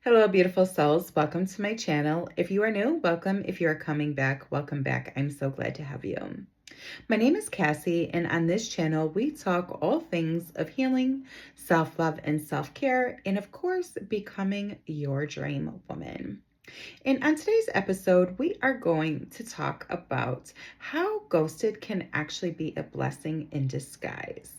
Hello, beautiful souls. Welcome to my channel. If you are new, welcome. If you are coming back, welcome back. I'm so glad to have you. My name is Cassie, and on this channel, we talk all things of healing, self-love, and self-care, and of course, becoming your dream woman. And on today's episode, we are going to talk about how ghosted can actually be a blessing in disguise.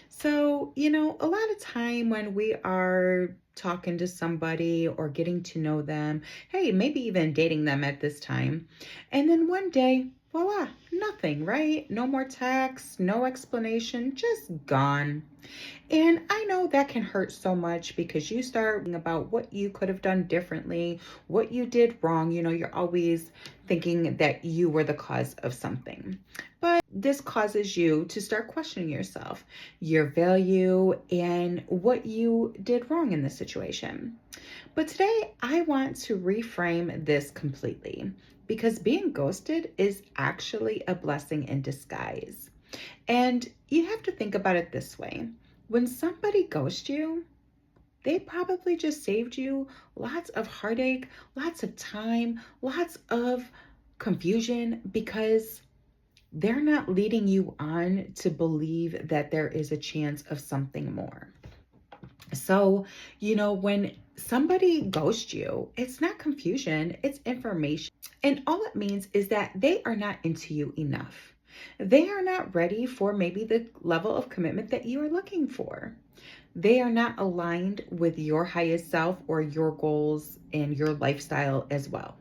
So, a lot of time when we are talking to somebody or getting to know them, hey, maybe even dating them at this time, and then one day, voila, nothing, right? No more text, no explanation, just gone. And I know that can hurt so much because you start thinking about what you could have done differently, what you did wrong. You're always thinking that you were the cause of something. But this causes you to start questioning yourself, your value, and what you did wrong in this situation. But today, I want to reframe this completely because being ghosted is actually a blessing in disguise. And you have to think about it this way. When somebody ghosts you, they probably just saved you lots of heartache, lots of time, lots of confusion because they're not leading you on to believe that there is a chance of something more. So, when somebody ghosts you, it's not confusion, it's information. And all it means is that they are not into you enough. They are not ready for maybe the level of commitment that you are looking for. They are not aligned with your highest self or your goals and your lifestyle as well.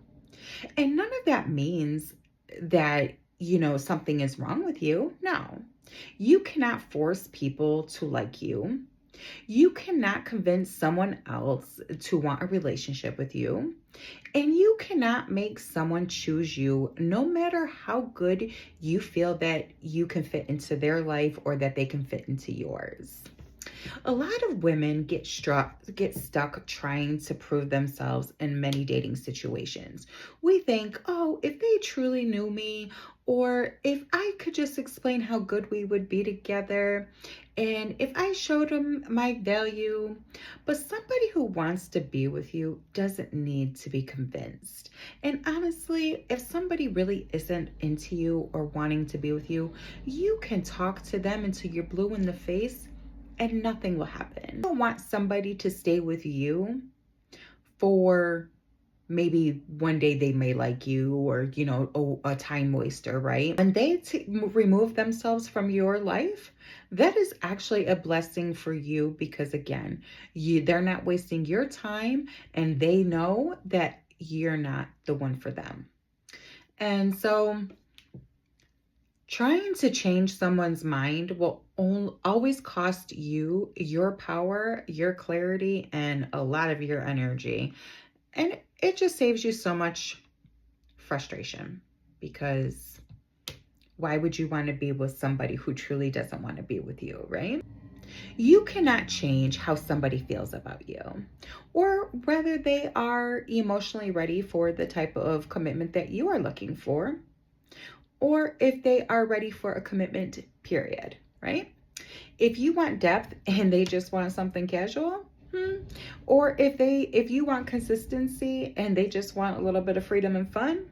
And none of that means that, something is wrong with you. No, you cannot force people to like you. You cannot convince someone else to want a relationship with you. And you cannot make someone choose you no matter how good you feel that you can fit into their life or that they can fit into yours. A lot of women get stuck trying to prove themselves in many dating situations. We think, oh, if they truly knew me, or if I could just explain how good we would be together, and if I showed them my value. But somebody who wants to be with you doesn't need to be convinced. And honestly, if somebody really isn't into you or wanting to be with you, you can talk to them until you're blue in the face and nothing will happen. You don't want somebody to stay with you for maybe one day they may like you or, a time waster, right? When they remove themselves from your life, that is actually a blessing for you because again, they're not wasting your time and they know that you're not the one for them. And so trying to change someone's mind will always cost you your power, your clarity, and a lot of your energy. And it just saves you so much frustration because why would you want to be with somebody who truly doesn't want to be with you, right? You cannot change how somebody feels about you or whether they are emotionally ready for the type of commitment that you are looking for, or if they are ready for a commitment, period, right? If you want depth and they just want something casual, or if you want consistency and they just want a little bit of freedom and fun,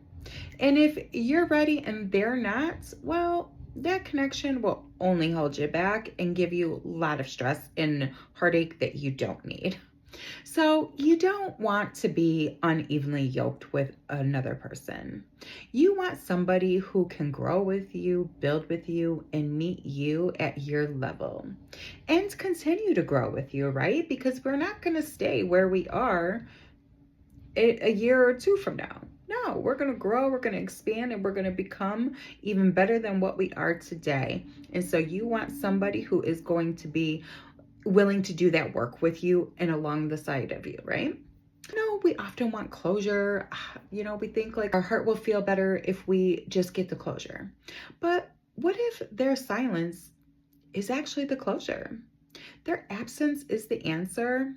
and if you're ready and they're not, well, that connection will only hold you back and give you a lot of stress and heartache that you don't need. So you don't want to be unevenly yoked with another person. You want somebody who can grow with you, build with you, and meet you at your level and continue to grow with you, right? Because we're not going to stay where we are a year or two from now. No, we're going to grow, we're going to expand, and we're going to become even better than what we are today. And so you want somebody who is going to be willing to do that work with you and along the side of you, right? We often want closure. We think like our heart will feel better if we just get the closure. But what if their silence is actually the closure? Their absence is the answer.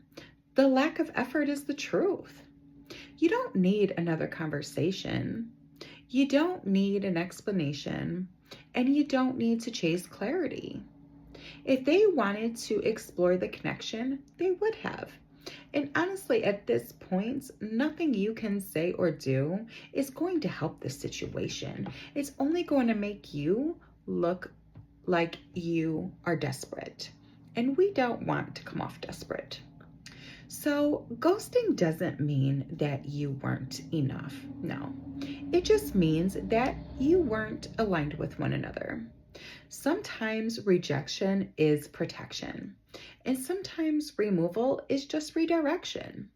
The lack of effort is the truth. You don't need another conversation. You don't need an explanation. And you don't need to chase clarity. If they wanted to explore the connection, they would have. And honestly, at this point, nothing you can say or do is going to help the situation. It's only going to make you look like you are desperate. And we don't want to come off desperate. So, ghosting doesn't mean that you weren't enough. No, it just means that you weren't aligned with one another. Sometimes rejection is protection, and sometimes removal is just redirection.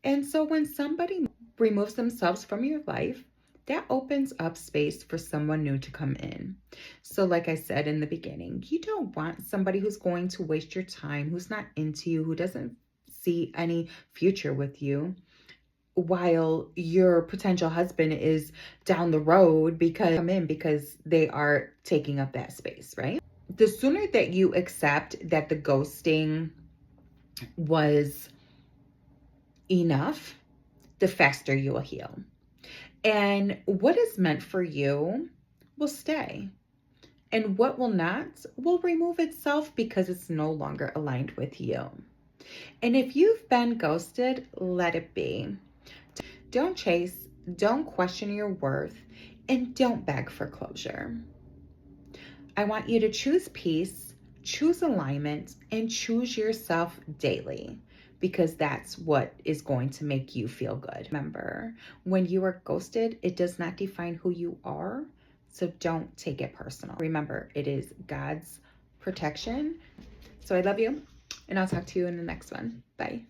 And so when somebody removes themselves from your life, that opens up space for someone new to come in. So, like I said in the beginning, you don't want somebody who's going to waste your time, who's not into you, who doesn't see any future with you, while your potential husband is down the road because they are taking up that space, right? The sooner that you accept that the ghosting was enough, the faster you will heal. And what is meant for you will stay. And what will not will remove itself because it's no longer aligned with you. And if you've been ghosted, let it be. Don't chase, don't question your worth, and don't beg for closure. I want you to choose peace, choose alignment, and choose yourself daily, because that's what is going to make you feel good. Remember, when you are ghosted, it does not define who you are, so don't take it personal. Remember, it is God's protection. So I love you, and I'll talk to you in the next one. Bye.